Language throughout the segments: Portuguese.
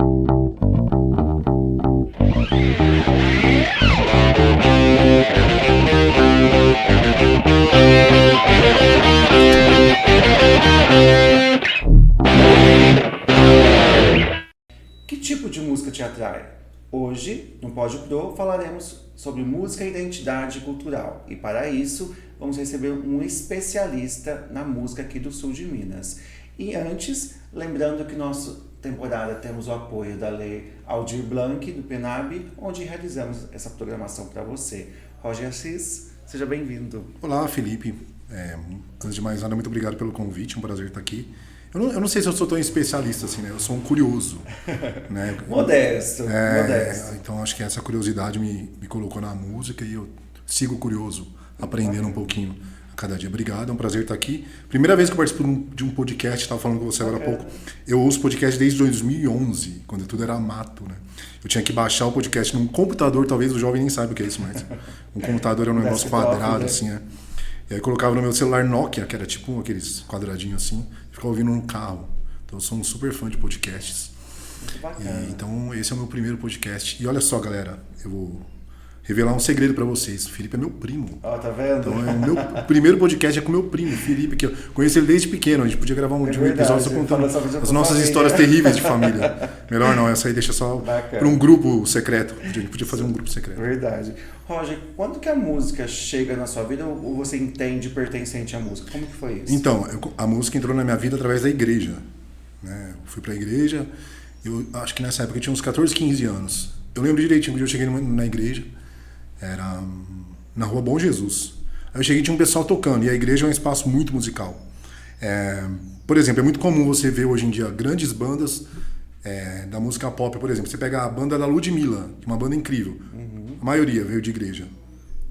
Que tipo de música te atrai? Hoje, no Pódio Pro, falaremos sobre música e identidade cultural. E para isso, vamos receber um especialista na música aqui do sul de Minas. E antes, lembrando que nossa temporada temos o apoio da Lei Aldir Blanc, do PNAB, onde realizamos essa programação para você. Roger Assis, seja bem-vindo. Olá, Felipe. Antes de mais nada, muito obrigado pelo convite, um prazer estar aqui. Eu não sei se eu sou tão especialista assim, né? Eu sou um curioso. Né? Modesto. Então acho que essa curiosidade me colocou na música e eu sigo curioso, aprendendo um pouquinho a cada dia. Obrigado, é um prazer estar aqui. Primeira vez que eu participo de um podcast, estava falando com você agora há pouco. Eu ouço podcast desde 2011, quando tudo era mato, né? Eu tinha que baixar o podcast num computador, talvez o jovem nem saiba o que é isso, mas um computador era um negócio quadrado, né? Assim, E aí eu colocava no meu celular Nokia, que era tipo aqueles quadradinhos assim, e ficava ouvindo no carro. Então eu sou um super fã de podcasts. Muito bacana. Então esse é o meu primeiro podcast. E olha só, galera, eu vou revelar um segredo pra vocês. O Felipe é meu primo. Ó, tá vendo? Então o meu primeiro podcast é com meu primo, Felipe, que eu conheci ele desde pequeno. A gente podia gravar um episódio só contando as nossas histórias terríveis de família. Melhor não, essa aí deixa só para um grupo secreto. A gente podia fazer um grupo secreto. Verdade. Roger, quando que a música chega na sua vida ou você entende pertencente à música? Como que foi isso? Então, a música entrou na minha vida através da igreja. Né? Eu fui pra igreja, eu acho que nessa época eu tinha uns 14, 15 anos. Eu lembro direitinho, eu cheguei na igreja, era na rua Bom Jesus. Aí eu cheguei e tinha um pessoal tocando, e a igreja é um espaço muito musical. Por exemplo, é muito comum você ver hoje em dia grandes bandas da música pop, por exemplo. Você pega a banda da Ludmilla, que é uma banda incrível. A maioria veio de igreja.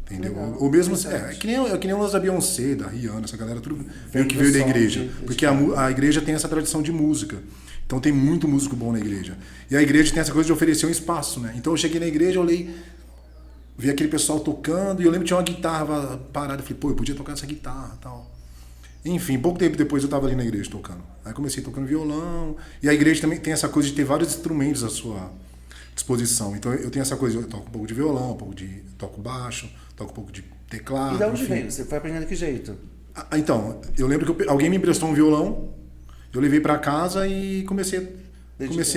Entendeu? Legal. Ou mesmo, que nem o da Beyoncé, da Rihanna, essa galera tudo veio que veio da igreja. Porque a igreja tem essa tradição de música. Então tem muito músico bom na igreja. E a igreja tem essa coisa de oferecer um espaço, né? Então eu cheguei na igreja, olhei, vi aquele pessoal tocando, e eu lembro que tinha uma guitarra parada. Eu falei, pô, eu podia tocar essa guitarra e tal. Enfim, pouco tempo depois eu estava ali na igreja tocando. Aí comecei tocando violão. E a igreja também tem essa coisa de ter vários instrumentos à sua disposição. Então eu tenho essa coisa, eu toco um pouco de violão, toco baixo, toco um pouco de teclado. E de onde veio? Você foi aprendendo de que jeito? Então, eu lembro que alguém me emprestou um violão, eu levei para casa e comecei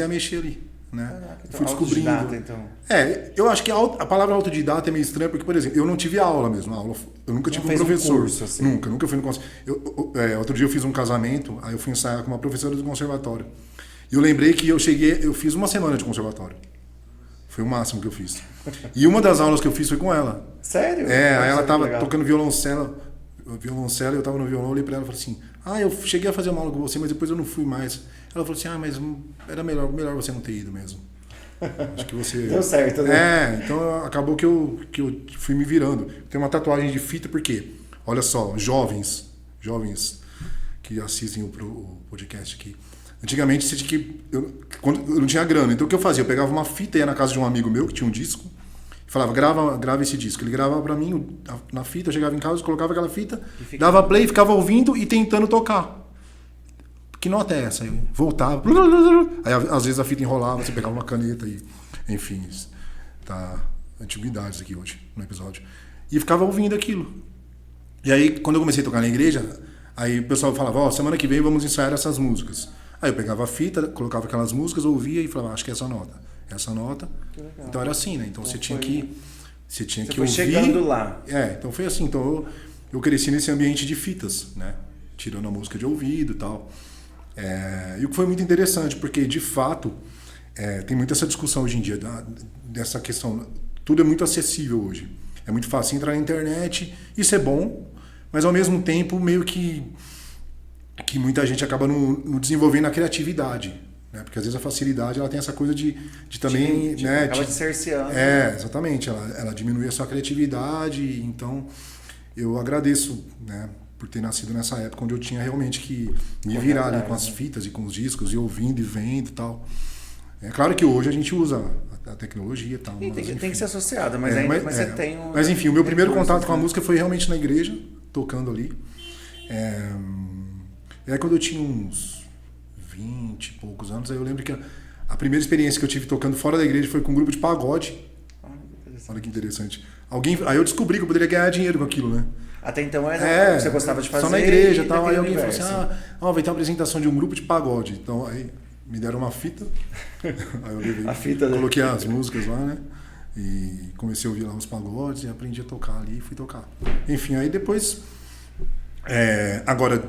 a mexer ali. Né? Caraca, então, fui descobrindo. autodidata, então. Eu acho que a palavra autodidata é meio estranha, porque, por exemplo, eu não tive aula mesmo. Eu nunca tive um professor. Curso, assim. Nunca fui no conservatório. Outro dia eu fiz um casamento, aí eu fui ensaiar com uma professora do conservatório. E eu lembrei que eu fiz uma semana de conservatório. Foi o máximo que eu fiz. E uma das aulas que eu fiz foi com ela. Sério? Aí ela tava tocando violoncelo, e eu tava no violão, eu olhei pra ela e falei assim, eu cheguei a fazer uma aula com você, mas depois eu não fui mais. Ela falou assim, mas era melhor você não ter ido mesmo. Acho que você... Deu certo, né? Então acabou que eu fui me virando. Tem uma tatuagem de fita, porque, olha só, jovens que assistem o podcast aqui, antigamente você tinha que... Eu não tinha grana, então o que eu fazia? Eu pegava uma fita, ia na casa de um amigo meu que tinha um disco, e falava, grava esse disco. Ele gravava pra mim na fita, eu chegava em casa, colocava aquela fita, dava play, ficava ouvindo e tentando tocar. Que nota é essa? Eu voltava, aí às vezes a fita enrolava, você pegava uma caneta e... Enfim, tá antiguidades aqui hoje, no episódio. E ficava ouvindo aquilo. E aí, quando eu comecei a tocar na igreja, aí o pessoal falava, semana que vem vamos ensaiar essas músicas. Aí eu pegava a fita, colocava aquelas músicas, ouvia e falava, acho que é essa nota. Essa nota. Então era assim, né? Então você tinha que foi ouvir. Chegando lá. Então foi assim. Então eu cresci nesse ambiente de fitas, né? Tirando a música de ouvido e tal. E o que foi muito interessante, porque de fato tem muita essa discussão hoje em dia dessa questão. Tudo é muito acessível hoje. É muito fácil entrar na internet, isso é bom, mas ao mesmo tempo meio que muita gente acaba não desenvolvendo a criatividade, né? Porque às vezes a facilidade ela tem essa coisa de também, né? Acaba de cerceando. Exatamente. Ela diminui a sua criatividade. Então eu agradeço, né, por ter nascido nessa época onde eu tinha realmente que me virar ali com as fitas e com os discos e ouvindo e vendo e tal. É claro que hoje a gente usa a tecnologia e tal. E tem que ser associada, mas você tem um... Mas enfim, o meu primeiro contato com a música foi realmente na igreja, tocando ali. E aí quando eu tinha uns 20 e poucos anos, aí eu lembro que A primeira experiência que eu tive tocando fora da igreja foi com um grupo de pagode. Olha que interessante. Aí eu descobri que eu poderia ganhar dinheiro com aquilo, né? Até então era você gostava de fazer. Só na igreja e tal. Aí alguém falou assim: vai ter uma apresentação de um grupo de pagode. Então aí me deram uma fita. Aí eu levei, a fita, coloquei as músicas lá, né? E comecei a ouvir lá os pagodes e aprendi a tocar ali e fui tocar. Enfim, aí depois. Agora,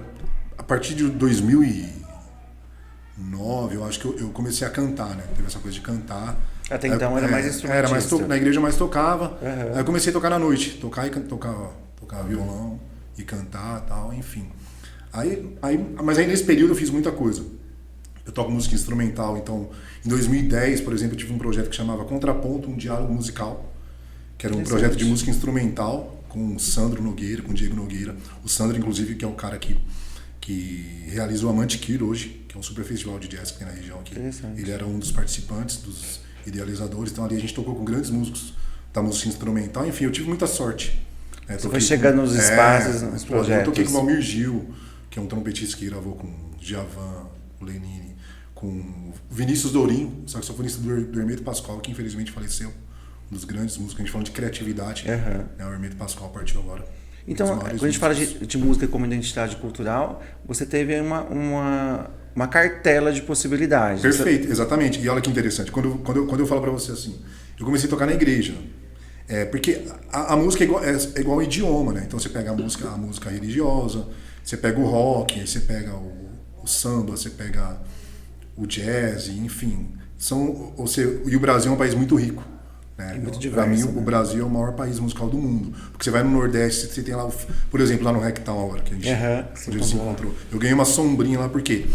a partir de 2009, eu acho que eu comecei a cantar, né? Teve essa coisa de cantar. Até então era mais instrumentista. Na igreja eu mais tocava. Aí eu comecei a tocar na noite. Tocar violão e cantar e tal, enfim. Mas aí nesse período eu fiz muita coisa. Eu toco música instrumental, então em 2010, por exemplo, eu tive um projeto que chamava Contraponto, um diálogo musical, que era um projeto de música instrumental com o Sandro Nogueira, com o Diego Nogueira. O Sandro, inclusive, que é o cara que realiza o Amantiqueiro hoje, que é um super festival de jazz que tem na região aqui. Ele era um dos participantes, dos idealizadores, então ali a gente tocou com grandes músicos da música instrumental. Enfim, eu tive muita sorte. Você foi chegando nos espaços, nos projetos. Eu toquei com o Almir Gil, que é um trompetista que gravou com o Djavan, o Lenine, com o Vinícius Dourinho, saxofonista do Hermeto Pascoal, que infelizmente faleceu. Um dos grandes músicos. A gente falando de criatividade. O Hermeto Pascoal partiu agora. Então, quando a gente fala de música como identidade cultural, você teve uma cartela de possibilidades. Perfeito, exatamente. E olha que interessante. Quando eu falo pra você assim, eu comecei a tocar na igreja. Porque a música é igual ao idioma, né? Então você pega a música religiosa, você pega o rock, aí você pega o samba, você pega o jazz, enfim. E o Brasil é um país muito rico. Né? Muito diverso. Para mim, né? O Brasil é o maior país musical do mundo. Porque você vai no Nordeste, você tem lá, por exemplo, lá no Rectal, agora, que a gente se encontrou. Eu ganhei uma sombrinha lá, porque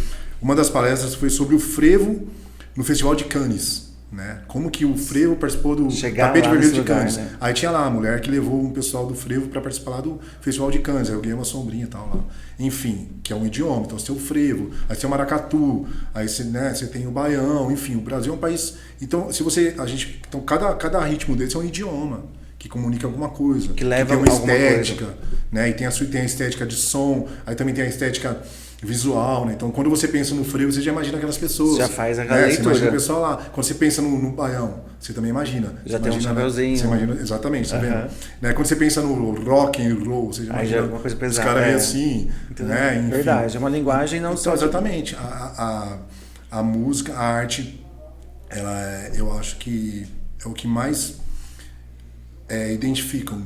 uma das palestras foi sobre o frevo no Festival de Cannes. Né? Como que o frevo participou do Tapete Vermelho de Cannes. Né? Aí tinha lá a mulher que levou um pessoal do frevo para participar do Festival de Cannes. Aí eu ganhei uma sombrinha e tal lá. Enfim, que é um idioma. Então você tem o frevo, aí você tem o maracatu, aí você tem o baião. Enfim, o Brasil é um país... Então, então cada ritmo desse é um idioma que comunica alguma coisa. Que leva a uma estética. Né? E tem a estética de som, aí também tem a estética visual, né? Então, quando você pensa no frevo, você já imagina aquelas pessoas. Já faz aquela leitura. Você imagina o pessoal lá. Quando você pensa no baião, você também imagina. Já tem um chapeuzinho. Você imagina, exatamente, tá vendo? Né? Quando você pensa no rock and roll, você já imagina já é uma coisa pesada. Os caras assim, né? Enfim. Verdade, é uma linguagem não só... Exatamente. A música, a arte, eu acho que é o que mais identifica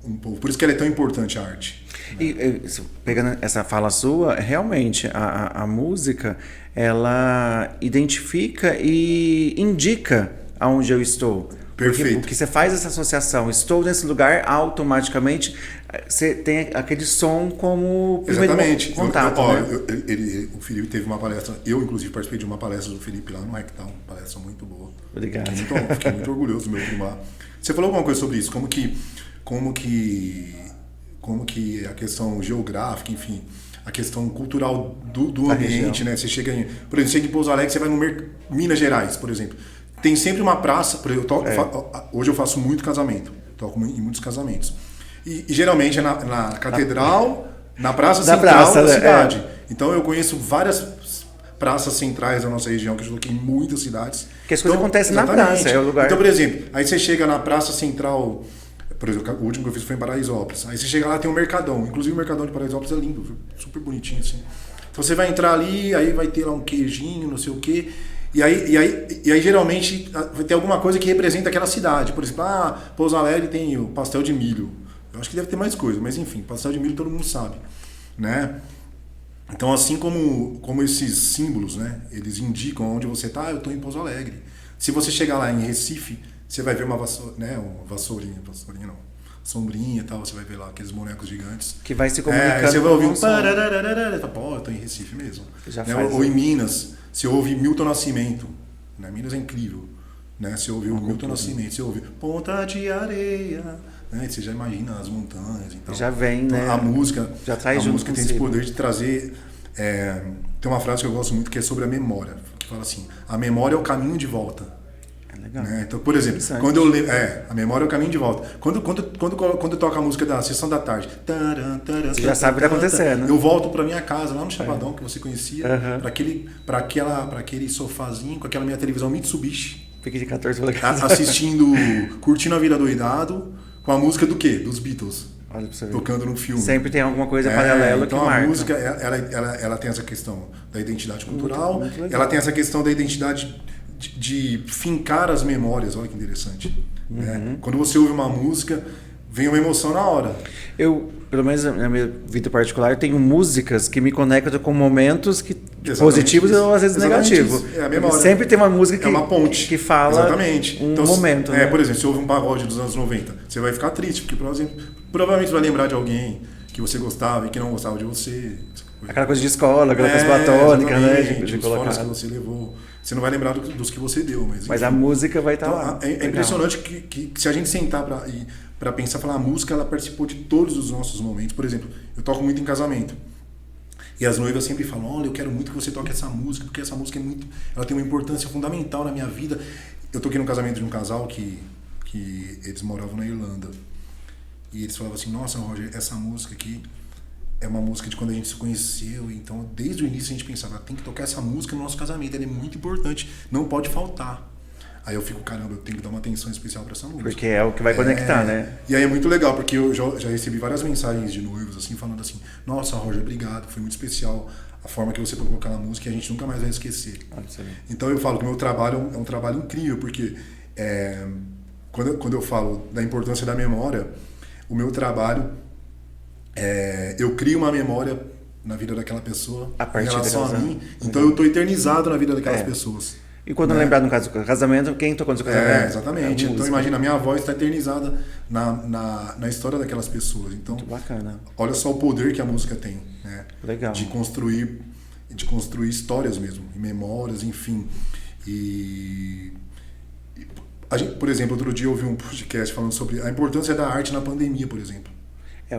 um povo. Por isso que ela é tão importante, a arte. E pegando essa fala sua, realmente a música, ela identifica e indica aonde eu estou. Perfeito. Porque você faz essa associação, estou nesse lugar, automaticamente você tem aquele som como primeiro contato. O Felipe teve uma palestra, eu inclusive participei de uma palestra do Felipe lá no Rectal, uma palestra muito boa. Obrigado. Fiquei muito orgulhoso do meu primo lá. Você falou alguma coisa sobre isso? Como que a questão geográfica, enfim, a questão cultural do ambiente, né? Você chega por exemplo, em Pouso Alegre, você vai no Minas Gerais, por exemplo. Tem sempre uma praça, por exemplo, hoje eu faço muito casamento, toco em muitos casamentos. E geralmente é na catedral, na praça central da cidade. Então eu conheço várias praças centrais da nossa região, que eu toquei em muitas cidades. Que as coisas acontecem na praça, é o lugar. Então, por exemplo, aí você chega na praça central. Por exemplo, o último que eu fiz foi em Paraisópolis. Aí você chega lá, tem um mercadão. Inclusive o mercadão de Paraisópolis é lindo, viu? Super bonitinho assim. Então você vai entrar ali, aí vai ter lá um queijinho, não sei o quê. E aí geralmente vai ter alguma coisa que representa aquela cidade. Por exemplo, Pouso Alegre tem o pastel de milho. Eu acho que deve ter mais coisa, mas enfim, pastel de milho todo mundo sabe, né? Então assim como esses símbolos, né? Eles indicam onde você está, eu estou em Pouso Alegre. Se você chegar lá em Recife, você vai ver uma vassourinha não, sombrinha e tal, você vai ver lá aqueles bonecos gigantes. Que vai se comunicando. Você vai ouvir um eu tô em Recife mesmo. Ou em Minas, você ouve Milton Nascimento, né? Minas é incrível, né? Você ouve o Milton Nascimento, você ouve Ponta de Areia, né? Você já imagina as montanhas, então. Já vem, então, né? A música tem esse poder de trazer. Tem uma frase que eu gosto muito que é sobre a memória, que fala assim: a memória é o caminho de volta. Legal. Né? Então, por exemplo, quando eu lembro. A memória é o caminho de volta. Quando toca a música da Sessão da Tarde. Você já sabe o que está acontecendo. Eu volto pra minha casa, lá no Chapadão, que você conhecia, pra aquele sofazinho, com aquela minha televisão Mitsubishi. Fiquei de 14 polegadas. Assistindo, curtindo a vida doidado, com a música do quê? Dos Beatles. Olha pra você ver. Tocando num filme. Sempre tem alguma coisa paralela então que marca. Então a música, ela tem essa questão da identidade cultural, muito ela tem essa questão da identidade de fincar as memórias, olha que interessante. Né? Quando você ouve uma música, vem uma emoção na hora. Eu, pelo menos na minha vida particular, eu tenho músicas que me conectam com momentos positivos ou às vezes negativos. É a memória. Sempre tem uma música que, é uma ponte. que fala Exatamente. um momento. Né? Por exemplo, se ouve um pagode dos anos 90, você vai ficar triste, porque provavelmente você vai lembrar de alguém que você gostava e que não gostava de você. Aquela coisa de escola, aquela coisa platônica, né? De os fones que você levou. Você não vai lembrar dos que você deu. Mas a música vai estar lá. É impressionante que se a gente sentar para pensar, falar, a música ela participou de todos os nossos momentos. Por exemplo, eu toco muito em casamento. E as noivas sempre falam, olha, eu quero muito que você toque essa música, porque essa música ela tem uma importância fundamental na minha vida. Eu toquei no casamento de um casal que eles moravam na Irlanda. E eles falavam assim, nossa, Roger, essa música aqui é uma música de quando a gente se conheceu, então desde o início a gente pensava, tem que tocar essa música no nosso casamento, ela é muito importante, não pode faltar. Aí eu fico, caramba, eu tenho que dar uma atenção especial para essa música. Porque é o que vai conectar, né? E aí é muito legal, porque eu já recebi várias mensagens de noivos, assim, falando assim, nossa, Roger, obrigado, foi muito especial a forma que você tocou aquela música e a gente nunca mais vai esquecer. Então eu falo que o meu trabalho é um trabalho incrível, porque quando eu falo da importância da memória, o meu trabalho eu crio uma memória na vida daquela pessoa em relação a mim, então eu estou eternizado na vida daquelas pessoas. E quando lembrar, no caso do casamento, quem tocou no seu casamento? Exatamente. Então imagina, a minha voz está eternizada na história daquelas pessoas. Então, muito bacana. Olha só o poder que a música tem, né? Legal. De construir histórias mesmo, memórias, enfim. Por exemplo, outro dia eu ouvi um podcast falando sobre a importância da arte na pandemia, por exemplo.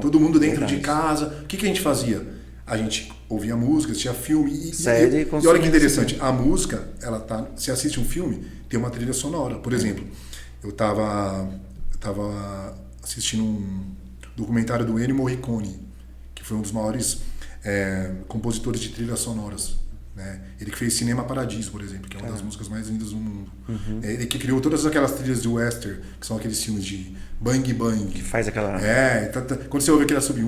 Todo mundo dentro de casa. O que a gente fazia? A gente ouvia música, assistia filme. Série, e olha que interessante, a música, você assiste um filme, tem uma trilha sonora. Por exemplo, eu tava assistindo um documentário do Ennio Morricone, que foi um dos maiores compositores de trilhas sonoras. Né? Ele que fez Cinema Paradiso, por exemplo, que é uma das músicas mais lindas do mundo. Ele que criou todas aquelas trilhas de western, que são aqueles filmes de bang bang. Que faz aquela... quando você ouve aquele subir...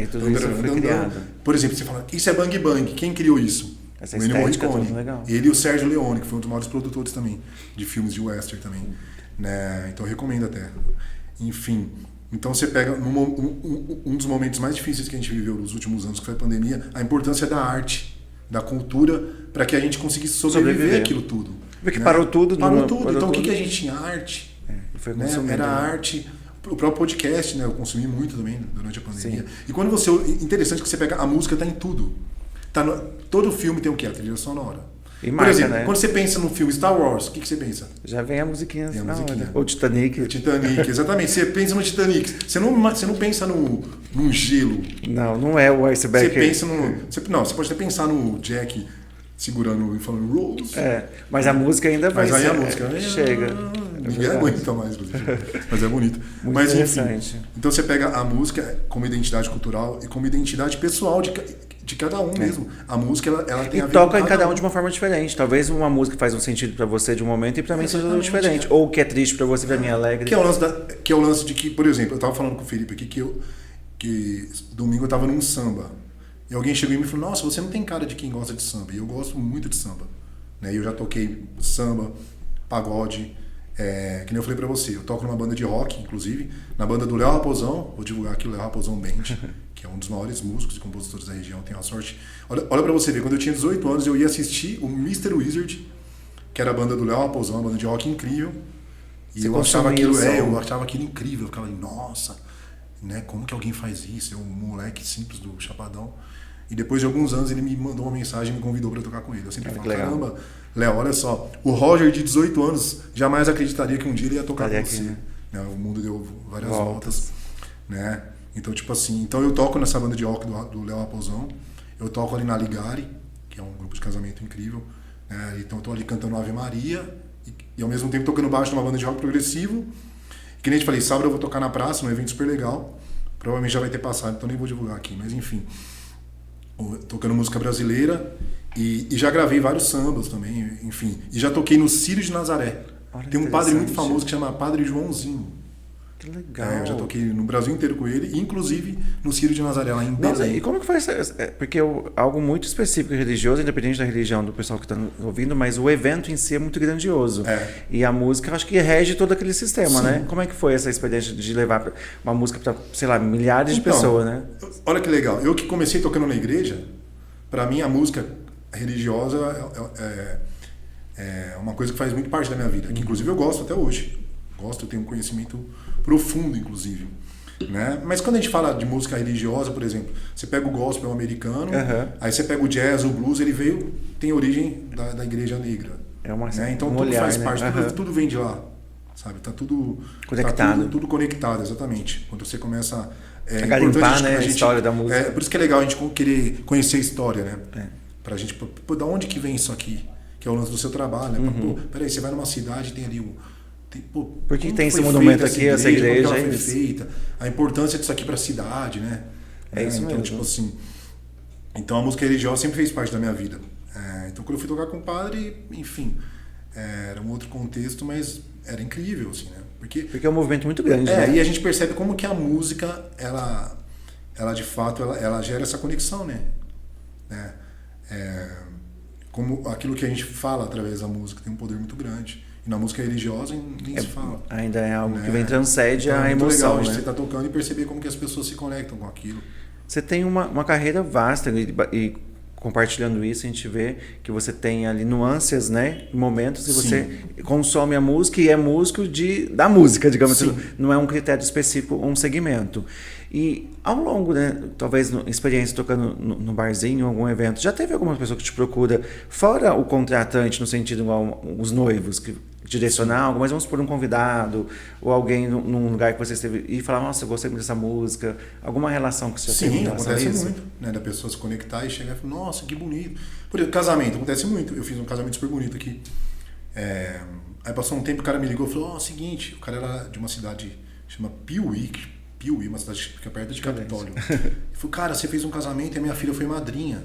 tudo isso foi criado. Por exemplo, você fala, isso é bang bang, quem criou isso? Essa o Ennio Morricone. Legal. Ele e o Sergio Leone, que foi um dos maiores produtores também, de filmes de western também. Né? Então eu recomendo até. Enfim... Então você pega um dos momentos mais difíceis que a gente viveu nos últimos anos, que foi a pandemia, a importância da arte, da cultura, para que a gente conseguisse sobreviver aquilo tudo. Porque parou tudo. Parou tudo. Então o que a gente tinha? Arte. Foi né? Era arte. O próprio podcast, né? Eu consumi muito também durante a pandemia. Sim. E quando você... Interessante que você pega... A música tá em tudo. Todo filme tem o quê? A trilha sonora. E por marca, exemplo, né? Quando você pensa no filme Star Wars, o que você pensa? Já vem a musiquinha na hora. Ou Titanic, exatamente. Você pensa no Titanic. Você não pensa num gelo. Não é o iceberg. Você pensa você pode até pensar no Jack segurando e falando Rose. Mas a música ainda vai ser. Mas aí a música chega. Ninguém aguenta mais, mas é bonito. Muito mas interessante. Enfim, então você pega a música como identidade cultural e como identidade pessoal de cada um mesmo. A música ela tem a ver toca em cada um de uma forma diferente. Talvez uma música faz um sentido pra você de um momento e pra mim seja diferente. Ou que é triste pra você, pra mim é alegre. Que é o lance de que, por exemplo, eu tava falando com o Felipe aqui que domingo eu tava num samba. E alguém chegou em mim e falou, nossa, você não tem cara de quem gosta de samba. E eu gosto muito de samba. Né? E eu já toquei samba, pagode, que nem eu falei pra você. Eu toco numa banda de rock, inclusive, na banda do Léo Raposão. Vou divulgar aqui o Léo Raposão Band, que é um dos maiores músicos e compositores da região. Tenho a sorte. Olha pra você ver, quando eu tinha 18 anos, eu ia assistir o Mr. Wizard, que era a banda do Léo Raposão, uma banda de rock incrível. E eu achava aquilo incrível. Eu ficava, nossa, né, como que alguém faz isso? Eu, um moleque simples do Chapadão. E depois de alguns anos ele me mandou uma mensagem e me convidou para tocar com ele. Eu sempre falo, caramba, Léo, olha só, o Roger de 18 anos jamais acreditaria que um dia ele ia tocar com você. Né? O mundo deu várias voltas. Né? Então, tipo assim, eu toco nessa banda de rock do Léo Raposão. Eu toco ali na Ligari, que é um grupo de casamento incrível. Né? Então eu tô ali cantando Ave Maria e ao mesmo tempo tocando baixo numa banda de rock progressivo. Que nem te falei, sábado eu vou tocar na praça, num evento super legal. Provavelmente já vai ter passado, então nem vou divulgar aqui, mas enfim. Tocando música brasileira e já gravei vários sambas também, enfim. E já toquei no Círio de Nazaré. Olha, tem um padre muito famoso que chama Padre Joãozinho. Que legal. Eu já toquei no Brasil inteiro com ele, inclusive no Círio de Nazaré, lá em Belém. E como que faz? Porque algo muito específico religioso, independente da religião do pessoal que está ouvindo, mas o evento em si é muito grandioso. E a música, eu acho que rege todo aquele sistema, Sim. né? Como é que foi essa experiência de levar uma música para, sei lá, milhares de pessoas, né? Olha que legal. Eu que comecei tocando na igreja, para mim a música religiosa é uma coisa que faz muito parte da minha vida, que inclusive eu gosto até hoje. Eu tenho um conhecimento profundo, inclusive. Né? Mas quando a gente fala de música religiosa, por exemplo, você pega o gospel americano, aí você pega o jazz, o blues, tem origem da igreja negra. Né? Então tudo olhar, faz parte, tudo vem de lá. Sabe? Tá tudo conectado. Tá tudo conectado, exatamente. Quando você começa a garimpar, né, a história da música. Por isso que é legal a gente querer conhecer a história, né? Pra gente, da onde que vem isso aqui? Que é o lance do seu trabalho, né? Peraí, você vai numa cidade e tem ali por que tem esse monumento aqui, essa igreja? Como ela foi feita, a importância disso aqui para a cidade, né? Isso então, mesmo. Tipo assim, então a música religiosa sempre fez parte da minha vida. Então quando eu fui tocar com o padre, enfim, era um outro contexto, mas era incrível, assim, né? Porque é um movimento muito grande, né? E a gente percebe como que a música, ela de fato, ela gera essa conexão, né? Como aquilo que a gente fala através da música tem um poder muito grande. E na música religiosa nem se fala. Ainda é algo que vem transcende a emoção, legal, né? Você tá tocando e perceber como que as pessoas se conectam com aquilo. Você tem uma carreira vasta e compartilhando isso a gente vê que você tem ali nuances, né? Momentos e você consome a música e é músico da música, digamos assim. Não é um critério específico, um segmento. E ao longo, né, talvez experiência tocando no barzinho, em algum evento, já teve alguma pessoa que te procura, fora o contratante, no sentido igual os noivos, que direcionar algo, mas vamos por um convidado, ou alguém num lugar que você esteve e falar, nossa, eu gostei muito dessa música, alguma relação que você já teve? Sim, acontece muito, né, da pessoa se conectar e chegar e falar, nossa, que bonito. Por exemplo, casamento, acontece muito. Eu fiz um casamento super bonito aqui. Aí passou um tempo, o cara me ligou e falou, seguinte, o cara era de uma cidade que chama Piuí, uma cidade que fica perto de Capitólio. Ele falou, cara, você fez um casamento e a minha filha foi madrinha.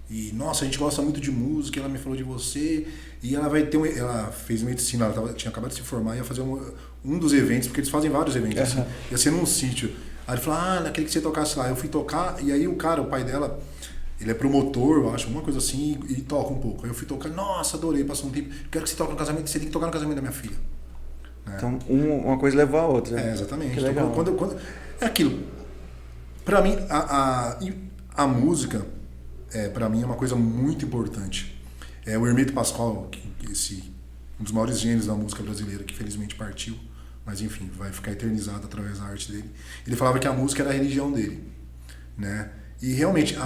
E, nossa, a gente gosta muito de música, ela me falou de você. E ela vai ter ela fez medicina, ela tinha acabado de se formar, ia fazer um dos eventos, porque eles fazem vários eventos, assim, ia ser num sítio. Aí ele falou, naquele que você tocasse lá. Eu fui tocar, e aí o pai dela, ele é promotor, eu acho, alguma coisa assim, e toca um pouco. Aí eu fui tocar, nossa, adorei, passou um tempo, quero que você toque no casamento, você tem que tocar no casamento da minha filha. Então, uma coisa levou a outra. Exatamente. Que legal. Então, quando é aquilo. Pra mim, a música, pra mim, é uma coisa muito importante. O Hermeto Pascoal, um dos maiores gênios da música brasileira, que felizmente partiu, mas enfim, vai ficar eternizado através da arte dele. Ele falava que a música era a religião dele, né? E realmente,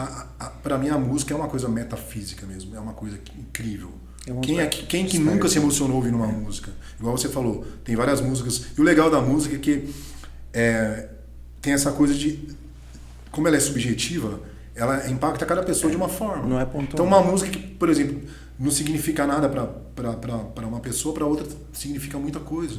pra mim, a música é uma coisa metafísica mesmo, é uma coisa incrível. Quem que nunca se emocionou ouvindo uma música? Igual você falou, tem várias músicas. E o legal da música é que tem essa coisa de... Como ela é subjetiva, ela impacta cada pessoa de uma forma. Não é pontual. Então uma música que, por exemplo, não significa nada para uma pessoa, para outra significa muita coisa.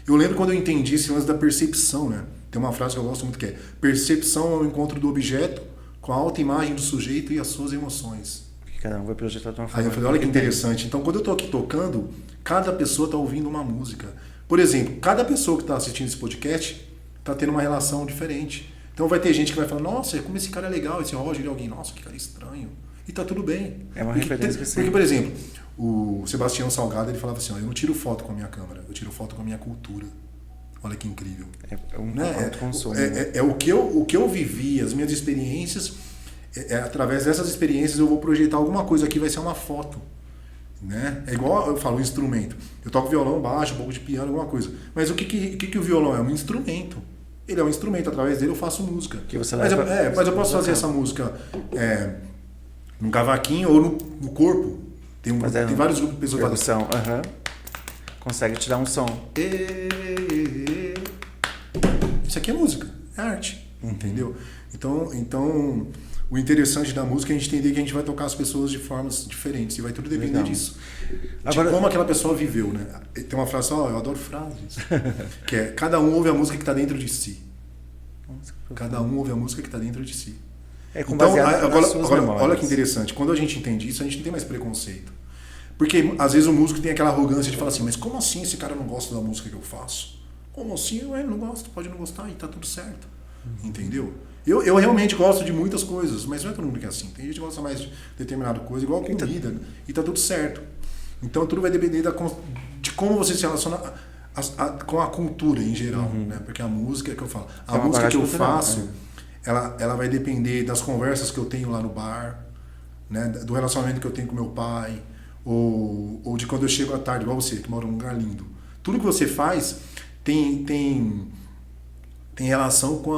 Eu lembro quando eu entendi esse lance da percepção, né? Tem uma frase que eu gosto muito que é: percepção é o encontro do objeto com a autoimagem do sujeito e as suas emoções. Cada um vai projetar de uma forma. Aí eu falei, olha que interessante. Então, quando eu estou aqui tocando, cada pessoa está ouvindo uma música. Por exemplo, cada pessoa que está assistindo esse podcast está tendo uma relação diferente. Então vai ter gente que vai falar, nossa, como esse cara é legal, esse Roger, alguém, nossa, que cara estranho. E tá tudo bem. É uma referência que Porque, por exemplo, o Sebastião Salgado, ele falava assim, eu não tiro foto com a minha câmera, eu tiro foto com a minha cultura. Olha que incrível. É um consumo. O que eu vivi, as minhas experiências, através dessas experiências eu vou projetar alguma coisa aqui, vai ser uma foto. Né? É igual eu falo, um instrumento. Eu toco violão, baixo, um pouco de piano, alguma coisa. Mas o que o violão é? Um instrumento. Ele é um instrumento, através dele eu faço música. Mas eu posso fazer essa música num cavaquinho ou no corpo. Tem vários grupos de pessoas que fazem. Consegue te dar um som. Isso aqui é música, é arte, entendeu? Então o interessante da música é a gente entender que a gente vai tocar as pessoas de formas diferentes. E vai tudo depender Legal. disso. Agora- De como aquela pessoa viveu, né? Tem uma frase, eu adoro frases. Que é, cada um ouve a música que está dentro de si. Cada um ouve a música que está dentro de si. É com Então, baseado agora, nas suas memórias. olha que interessante. Quando a gente entende isso, a gente não tem mais preconceito. Porque, às vezes, o músico tem aquela arrogância de falar assim, mas como assim esse cara não gosta da música que eu faço? Como assim? Ué, não gosta, pode não gostar e tá tudo certo. Entendeu? Eu realmente gosto de muitas coisas, mas não é todo mundo que é assim. Tem gente que gosta mais de determinada coisa, igual comida, e tá tudo certo. Então, tudo vai depender de como você se relaciona com a cultura em geral, né? Porque a música, é que eu falo, a uma música que eu bagagem cultural, faço, ela vai depender das conversas que eu tenho lá no bar, né? Do relacionamento que eu tenho com meu pai, ou de quando eu chego à tarde, igual você, que mora num lugar lindo. Tudo que você faz tem relação com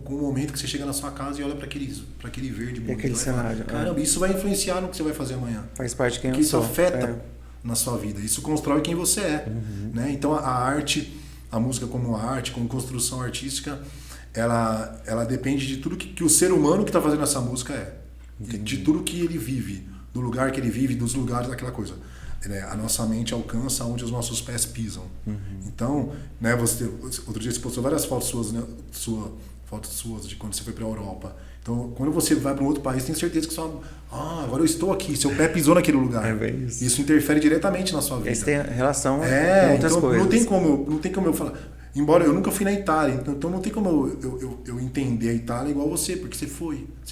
o momento que você chega na sua casa e olha para aquele verde bonito. aquele cenário. Caramba, isso vai influenciar no que você vai fazer amanhã. Faz parte de quem Porque eu isso sou. afeta na sua vida, isso constrói quem você é. Né? Então a arte, a música como arte, como construção artística, ela depende de tudo que o ser humano que está fazendo essa música é. E de tudo que ele vive, do lugar que ele vive, dos lugares daquela coisa. A nossa mente alcança onde os nossos pés pisam. Então, né, outro dia você postou várias fotos suas, né, fotos suas de quando você foi para a Europa. Então, quando você vai para um outro país, tem certeza que agora eu estou aqui, seu pé pisou naquele lugar. É bem isso. Isso interfere diretamente na sua vida. Isso tem relação com outras então coisas. não tem como eu falar. Embora eu nunca fui na Itália, então não tem como eu entender a Itália igual você, porque você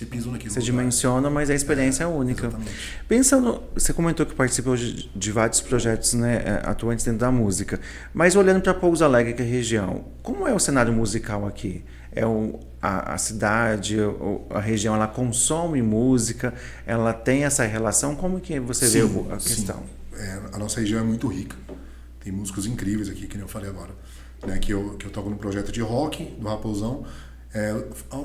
pisou naquele Você lugar. dimensiona, mas a experiência é única. Exatamente. Pensando, você comentou que participa hoje de vários projetos, né, atuantes dentro da música, mas olhando para Pouso Alegre, que é a região, como é o cenário musical aqui? A cidade, a região, ela consome música, ela tem essa relação? Como que você vê a questão? A nossa região é muito rica. Tem músicos incríveis aqui, que nem eu falei agora. Né, que eu toco no projeto de rock do Raposão.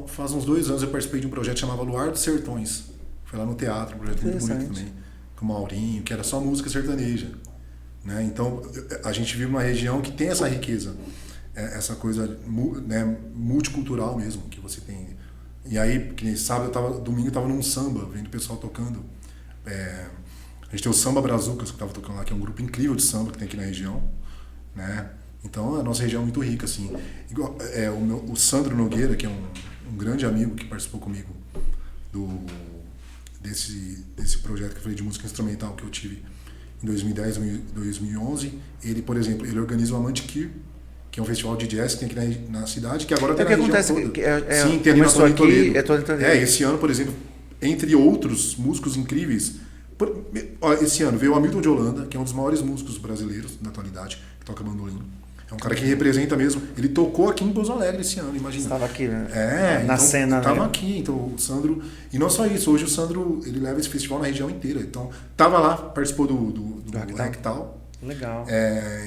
Faz uns 2 anos eu participei de um projeto que chamava Luar dos Sertões. Foi lá no teatro, um projeto muito bonito também, com o Maurinho, que era só música sertaneja. Né? Então a gente vive uma região que tem essa riqueza, essa coisa, né, multicultural mesmo, que você tem. E aí, que nem sábado, domingo eu estava num samba, vendo o pessoal tocando. A gente tem o Samba Brazucas, que estava tocando lá, que é um grupo incrível de samba que tem aqui na região. Né? Então a nossa região é muito rica, assim. O Sandro Nogueira, que é um grande amigo que participou comigo desse projeto que eu falei de música instrumental que eu tive em 2010, 2011. Ele, por exemplo, ele organiza o Amantikir, que é um festival de jazz que tem aqui na cidade, que agora tem na região toda. Sim, tem ali na Toledo. Esse ano, por exemplo, entre outros músicos incríveis, esse ano veio o Hamilton de Holanda, que é um dos maiores músicos brasileiros na atualidade, que toca bandolim. É um cara que representa mesmo. Ele tocou aqui em Pouso Alegre esse ano, imagina. Estava aqui, né? Na cena, estava aqui, então o Sandro... E não só isso, hoje o Sandro, ele leva esse festival na região inteira. Então, estava lá, participou do Rectal. Legal.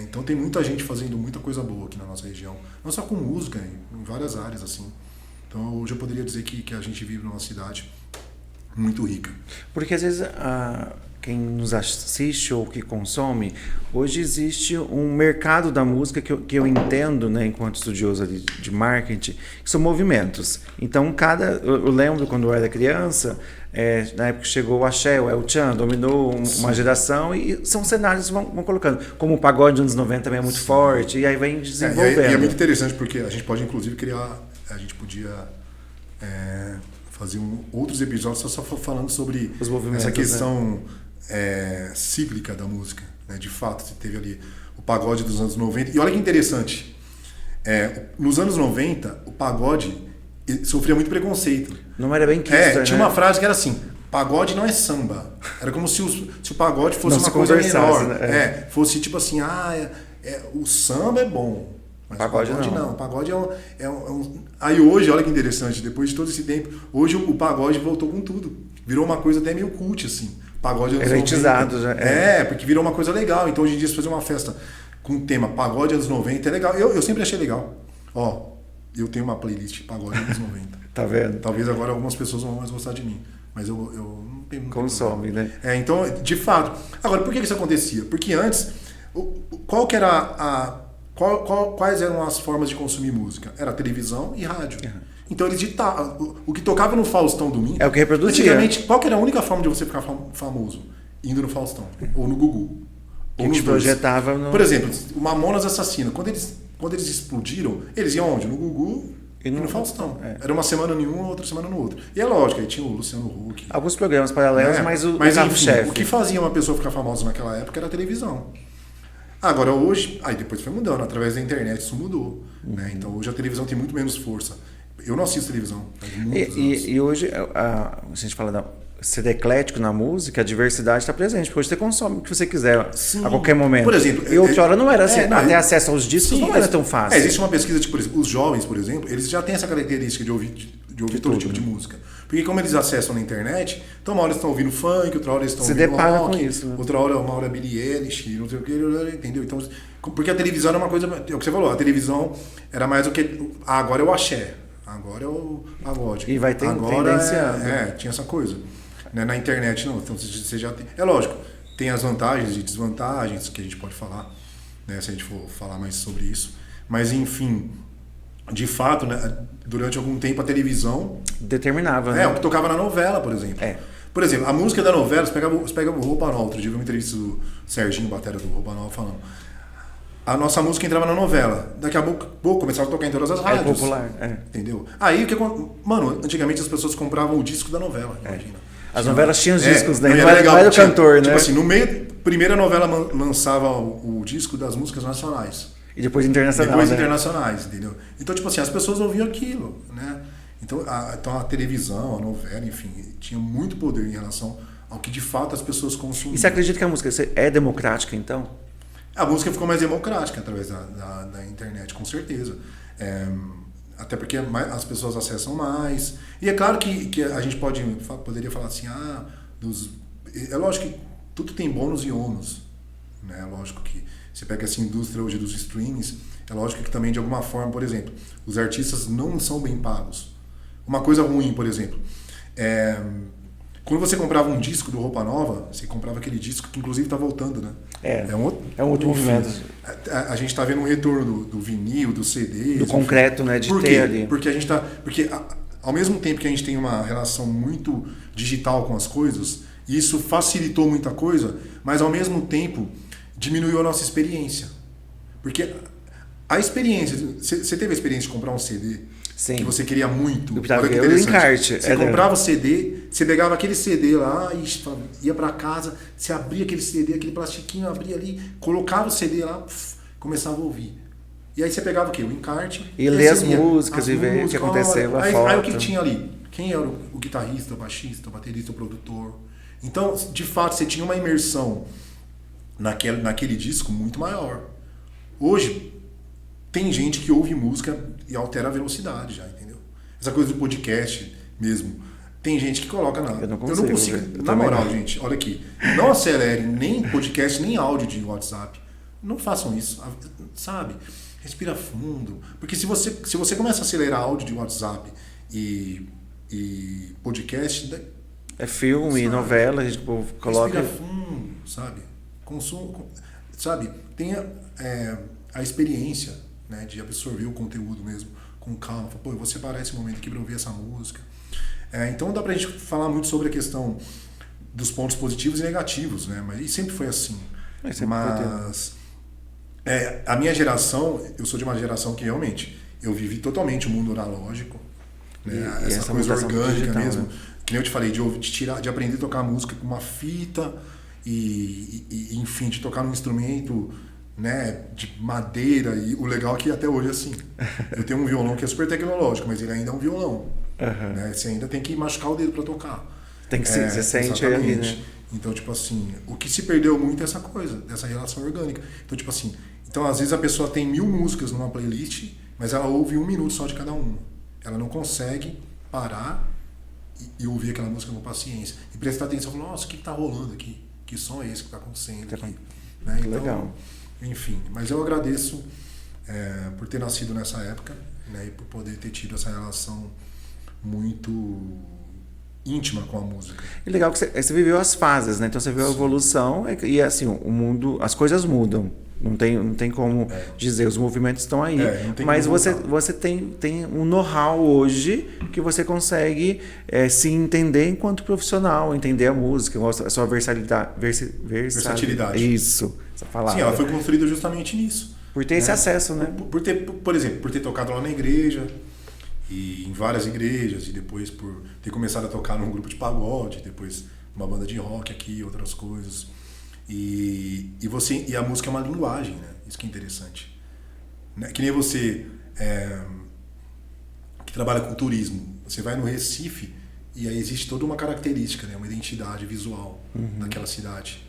Então tem muita gente fazendo muita coisa boa aqui na nossa região. Não só com música, em várias áreas, assim. Então, hoje eu poderia dizer que a gente vive numa cidade muito rica. Porque às vezes quem nos assiste ou que consome, hoje existe um mercado da música que eu entendo, né, enquanto estudioso ali de marketing, que são movimentos. Então, eu lembro quando eu era criança, na época que chegou o Axé, o El Chan, dominou uma geração e são cenários que vão colocando. Como o pagode dos anos 90 também é muito forte, e aí vem desenvolvendo. E é muito interessante porque a gente pode inclusive a gente podia fazer outros episódios só falando sobre os movimentos, essa questão cíclica da música, né? De fato, você teve ali o pagode dos anos 90. E olha que interessante, nos anos 90, o pagode sofria muito preconceito. Não era bem quisto, tinha né? uma frase que era assim: pagode não é samba. Era como se o pagode fosse uma coisa menor. Né? Fosse tipo assim, o samba é bom, mas pagode o pagode não. O pagode é um... Aí hoje, olha que interessante, depois de todo esse tempo, hoje o pagode voltou com tudo. Virou uma coisa até meio cult, assim. Pagode anos 90. Elitizado já. Porque virou uma coisa legal. Então hoje em dia, se fazer uma festa com o tema pagode anos 90 é legal. Eu sempre achei legal. Eu tenho uma playlist pagode anos 90. Tá vendo? Talvez agora algumas pessoas vão mais gostar de mim. Mas eu não tenho... Consome, né? Então, de fato. Agora, por que isso acontecia? Porque antes, qual que era quais eram as formas de consumir música? Era televisão e rádio. Então eles ditavam. O que tocava no Faustão domingo. É o que reproduzia. Antigamente, qual que era a única forma de você ficar famoso? Indo no Faustão. Ou no Gugu. Que te projetava no... Por exemplo, o Mamonas Assassino. Quando eles explodiram, eles iam onde? No Gugu e no Faustão. Era uma semana em um, outra semana no outro. E é lógico, aí tinha o Luciano Huck. Alguns programas paralelos, mas o enfim, carro-chefe. o que fazia uma pessoa ficar famosa naquela época era a televisão. Agora hoje, aí depois foi mudando, através da internet isso mudou. Né? Então hoje a televisão tem muito menos força. Eu não assisto televisão faz muitos anos. E hoje, se a gente fala ser eclético na música, a diversidade está presente, porque hoje você consome o que você quiser. Sim. A qualquer momento. Por exemplo, e outrora não era assim, ter acesso aos discos não era tão fácil. Existe uma pesquisa de, por exemplo, os jovens, por exemplo, eles já têm essa característica de ouvir todo tipo de música. Porque como eles acessam na internet, então uma hora eles estão ouvindo funk, outra hora eles estão ouvindo rock, com isso, né? outra hora uma hora Billie Eilish, não sei o que, entendeu? Então, porque a televisão era uma coisa, é o que você falou, a televisão era mais o que, agora é o axé, agora é o pagode. E vai ter tendenciando. Tinha essa coisa. Né? Na internet não, então você já tem, é lógico, tem as vantagens e desvantagens que a gente pode falar, né, se a gente for falar mais sobre isso, mas enfim, de fato, né, durante algum tempo a televisão determinava, né? O que tocava na novela, por exemplo. Por exemplo, a música da novela, você pega o Roupa Nova. Outro dia eu vi uma entrevista do Serginho, batera do Roupa Nova, falando. A nossa música entrava na novela. Daqui a pouco começava a tocar em todas as rádios. É popular, entendeu? Aí, mano, antigamente as pessoas compravam o disco da novela, imagina. As novelas tinham os discos, né? Não era o cantor, né? Tipo assim, no meio, primeira novela lançava o disco das músicas nacionais. E depois internacionais. Depois internacionais, entendeu? Então, tipo assim, as pessoas ouviam aquilo, né? Então a televisão, a novela, enfim, tinha muito poder em relação ao que de fato as pessoas consumiam. E você acredita que a música é democrática, então? A música ficou mais democrática através da internet, com certeza. Até porque as pessoas acessam mais. E é claro que a gente poderia falar assim, é lógico que tudo tem bônus e ônus. Né? É lógico que você pega essa indústria hoje dos streamings, é lógico que também de alguma forma, por exemplo, os artistas não são bem pagos. Uma coisa ruim, por exemplo, quando você comprava um disco do Roupa Nova, você comprava aquele disco que inclusive está voltando, né? É um outro movimento. A gente está vendo um retorno do vinil, do CD. Do concreto, né? De ter ali. Porque ao mesmo tempo que a gente tem uma relação muito digital com as coisas, isso facilitou muita coisa, mas ao mesmo tempo diminuiu a nossa experiência. Porque a experiência... Você teve a experiência de comprar um CD? Sim. Que você queria muito? O encarte. Você comprava o CD, você pegava aquele CD lá e ia para casa, você abria aquele CD, aquele plastiquinho, abria ali, colocava o CD lá, começava a ouvir. E aí você pegava o quê? O encarte. E ler as músicas e ver o que aconteceu. Aí o que tinha ali? Quem era o guitarrista, o baixista, o baterista, o produtor? Então, de fato, você tinha uma imersão naquele disco muito maior. Hoje, tem gente que ouve música e altera a velocidade já, entendeu? Essa coisa do podcast mesmo. Tem gente que coloca Eu não consigo. Na moral, gente, olha aqui. Não acelere nem podcast, nem áudio de WhatsApp. Não façam isso, sabe? Respira fundo. Porque se você começa a acelerar áudio de WhatsApp e podcast... É filme, sabe? Novela, a gente coloca... Respira fundo, sabe? Consumo, sabe? Tenha a experiência, né, de absorver o conteúdo mesmo com calma. Pô, eu vou separar esse momento aqui para ouvir essa música. Então dá pra gente falar muito sobre a questão dos pontos positivos e negativos, né? Mas sempre foi assim. Mas a minha geração, eu sou de uma geração que realmente eu vivi totalmente o mundo analógico, né? Essa coisa orgânica digital, mesmo. Né? Que nem eu te falei, de aprender a tocar música com uma fita e enfim, de tocar num instrumento, né, de madeira. E o legal é que até hoje é assim. Eu tenho um violão que é super tecnológico, mas ele ainda é um violão. Uhum. Né? Você ainda tem que machucar o dedo para tocar. Tem que você sente ali, né? Então, tipo assim, o que se perdeu muito é essa coisa, dessa relação orgânica. Então, tipo assim, às vezes a pessoa tem 1000 músicas numa playlist, mas ela ouve 1 minuto só de cada uma. Ela não consegue parar e ouvir aquela música com paciência. E prestar atenção, falar, nossa, o que está rolando aqui? Que som é esse que está acontecendo aqui? Né? Então, legal. Enfim, mas eu agradeço por ter nascido nessa época, né, e por poder ter tido essa relação muito íntima com a música. E legal que você viveu as fases, né? Então você viu a evolução e assim, o mundo, as coisas mudam. Não tem como dizer, os movimentos estão aí. Não tem Mas como você tem um know-how hoje que você consegue se entender enquanto profissional, entender a música, a sua versatilidade. Isso, essa palavra. Sim, ela foi construída justamente nisso. Por ter esse acesso, né? Por exemplo, por ter tocado lá na igreja, e em várias igrejas, e depois por ter começado a tocar num grupo de pagode, depois uma banda de rock aqui, outras coisas. E a música é uma linguagem, né? Isso que é interessante. Né? Que nem você que trabalha com turismo. Você vai no Recife e aí existe toda uma característica, né? Uma identidade visual daquela cidade,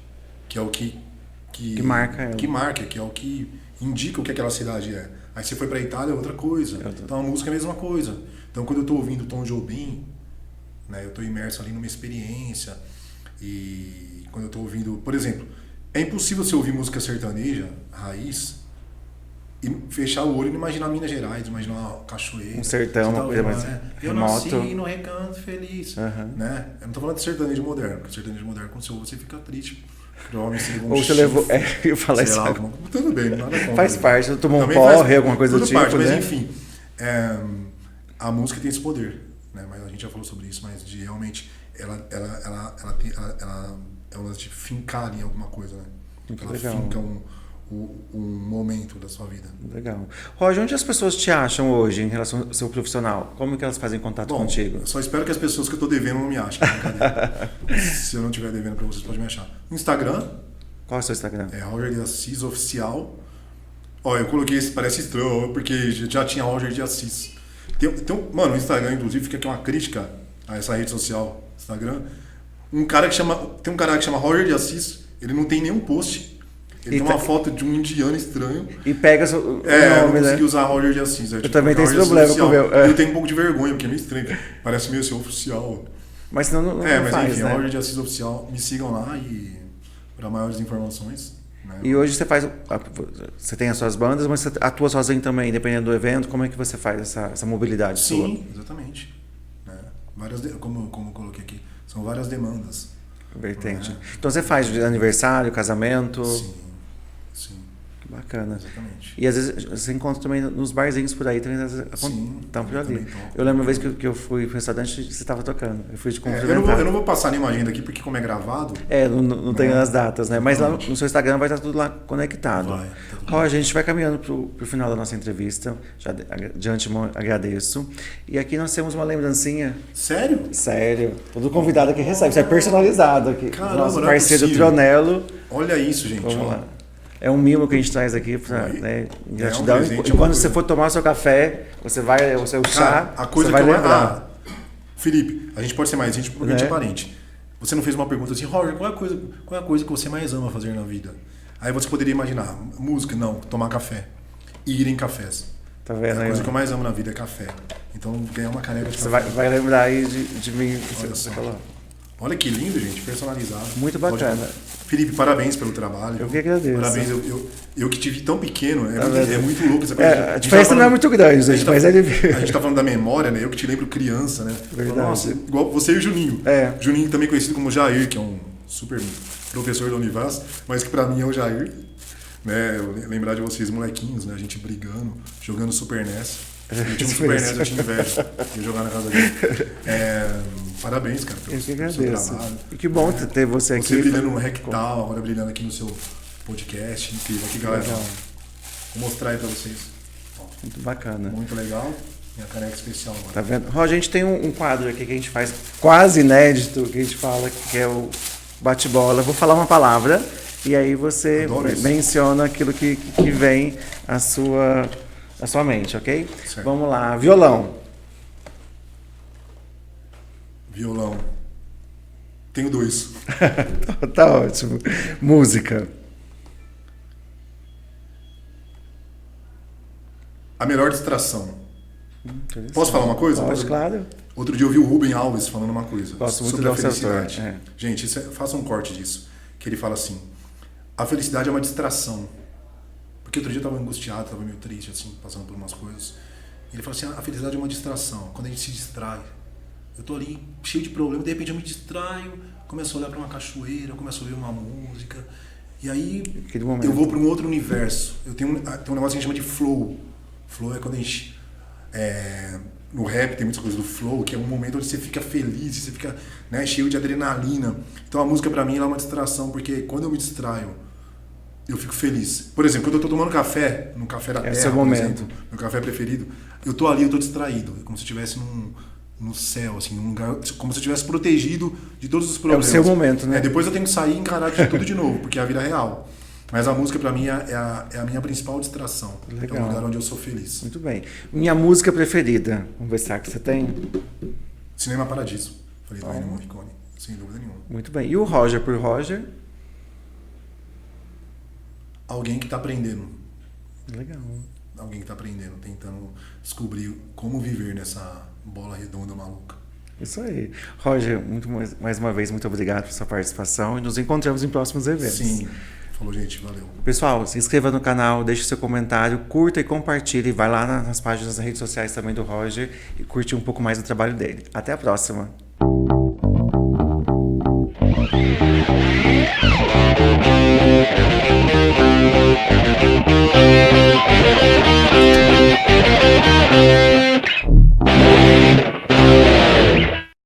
que é o que marca ela. Que marca, que é o que indica o que aquela cidade é. Aí você foi pra Itália, é outra coisa. Então a música é a mesma coisa. Então quando eu tô ouvindo Tom Jobim, né? Eu tô imerso ali numa experiência. E quando eu tô ouvindo, por exemplo, é impossível você ouvir música sertaneja, raiz, e fechar o olho e não imaginar Minas Gerais, imaginar uma cachoeira. Um sertão, uma coisa mais eu remoto. nasci no Recanto Feliz. Né? Eu não tô falando de sertanejo moderno, porque sertanejo moderno, quando você ouve, você fica triste. Provavelmente você levou um Ou você levou. Eu falei isso. Tudo bem, nada contra. Faz parte, tomou um porre, alguma coisa do tipo. Parte, né? Mas enfim, a música tem esse poder. Né? Mas a gente já falou sobre isso, mas de realmente ela é um lance de fincar em alguma coisa, né? Ela finca um momento da sua vida. Legal. Roger, onde as pessoas te acham hoje em relação ao seu profissional? Como que elas fazem contato contigo? Eu só espero que as pessoas que eu tô devendo não me achem. Se eu não estiver devendo pra vocês, pode me achar. Instagram. Qual é o seu Instagram? É Roger de Assis Oficial. Ó, eu coloquei esse, parece estranho, porque já tinha Roger de Assis. Mano, o Instagram, inclusive, fica aqui uma crítica a essa rede social, Instagram. Tem um cara que chama Roger de Assis, ele não tem nenhum post. Ele tem uma foto de um indiano estranho. E pega o nome, eu não consegui usar Roger de Assis. Eu também tenho esse problema com o meu. Eu tenho um pouco de vergonha, porque é meio estranho. Parece meio assim, oficial. Mas senão não mas faz, enfim, né? Roger de Assis Oficial. Me sigam lá e para maiores informações. Né? E hoje você tem as suas bandas, mas você atua sozinho também, dependendo do evento. Como é que você faz essa mobilidade sua? Sim, exatamente. Né? Como eu coloquei aqui, são várias demandas. Vertente. Né? Então você faz de aniversário, casamento? Sim. Que bacana. Exatamente. E às vezes você encontra também nos barzinhos por aí, também estão por ali. Eu lembro uma vez que eu fui pro restaurante e você estava tocando. Eu fui te cumprimentar. Eu não vou passar nenhuma agenda aqui, porque como é gravado... não tem as datas, né? Mas lá no seu Instagram vai estar tudo lá conectado. Roger, a gente vai caminhando pro final da nossa entrevista. Já de antemão agradeço. E aqui nós temos uma lembrancinha. Sério? Sério. Todo convidado aqui recebe. Isso é personalizado aqui. Caramba, nosso parceiro Tronello. Olha isso, gente. Vamos lá. É um mimo que a gente traz aqui para gratidão. E quando você for tomar o seu café, o seu chá, a coisa você vai que lembrar. Felipe, a gente pode ser mais gente porque a gente é parente. Você não fez uma pergunta assim, Roger, qual é a coisa que você mais ama fazer na vida? Aí você poderia imaginar, música, não, tomar café. Ir em cafés. Tá vendo aí? A coisa que eu mais amo na vida é café. Então, ganhar uma caneca de você café. vai lembrar aí de mim. Você falou. Olha que lindo, gente, personalizado. Muito bacana. Felipe, parabéns pelo trabalho. Eu que agradeço. Parabéns, eu que te vi tão pequeno, é muito louco essa coisa. A diferença não é muito grande, gente, mas ele a gente tá falando da memória, né? Eu que te lembro criança, né? Verdade. Nossa, igual você e o Juninho. Juninho também conhecido como Jair, que é um super professor da Univas, mas que pra mim é o Jair. Né? Eu lembrar de vocês, molequinhos, né? A gente brigando, jogando Super NES. Eu tinha um Super NES, eu tinha inveja. Ia jogar na casa dele. Parabéns, cara, pelo seu trabalho. E que bom ter você aqui. Você brilhando no Rectal, agora brilhando aqui no seu podcast. Incrível. Aqui, galera. Vou mostrar aí pra vocês. Muito bacana. Muito legal. Minha caneca especial agora. Tá vendo? Roger, a gente tem um quadro aqui que a gente faz quase inédito, que a gente fala que é o bate-bola. Eu vou falar uma palavra e aí você menciona aquilo que vem à sua mente, ok? Certo. Vamos lá. Violão. Violão. Tenho 2. Tá ótimo. Música. A melhor distração. Posso falar uma coisa? Pode, claro. Outro dia eu vi o Rubem Alves falando uma coisa. Gosto muito sobre a da felicidade. Gente, faça um corte disso. Que ele fala assim, a felicidade é uma distração. Porque outro dia eu estava angustiado, estava meio triste, assim, passando por umas coisas. E ele fala assim, a felicidade é uma distração. Quando a gente se distrai. Eu tô ali cheio de problemas, de repente eu me distraio, começo a olhar para uma cachoeira, começo a ouvir uma música E aí Aquele momento. eu vou para um outro universo. Tem um negócio que a gente chama de flow. Flow é quando a gente... no rap tem muitas coisas do flow, que é um momento onde você fica feliz, você fica, né, cheio de adrenalina. Então a música pra mim ela é uma distração, porque quando eu me distraio, eu fico feliz. Por exemplo, quando eu tô tomando café, no Café da Terra, seu por momento. exemplo, meu café preferido, eu tô ali, eu tô distraído. É como se eu estivesse no céu, assim, num lugar, como se eu estivesse protegido de todos os problemas. seu momento, né? Depois eu tenho que sair e encarar tudo de novo, porque é a vida real. Mas a música, pra mim, é a minha principal distração. Legal. É o lugar onde eu sou feliz. Muito bem. Minha música preferida. Vamos ver se que você tem. Cinema Paradiso. Falei do Ennio Morricone, sem dúvida nenhuma. Muito bem. E o Roger por Roger? Alguém que tá aprendendo. Legal. Alguém que tá aprendendo, tentando descobrir como viver nessa bola redonda maluca. Isso aí. Roger, mais uma vez, muito obrigado por sua participação e nos encontramos em próximos eventos. Sim. Falou, gente. Valeu. Pessoal, se inscreva no canal, deixe seu comentário, curta e compartilhe. Vai lá nas páginas das redes sociais também do Roger e curte um pouco mais do trabalho dele. Até a próxima!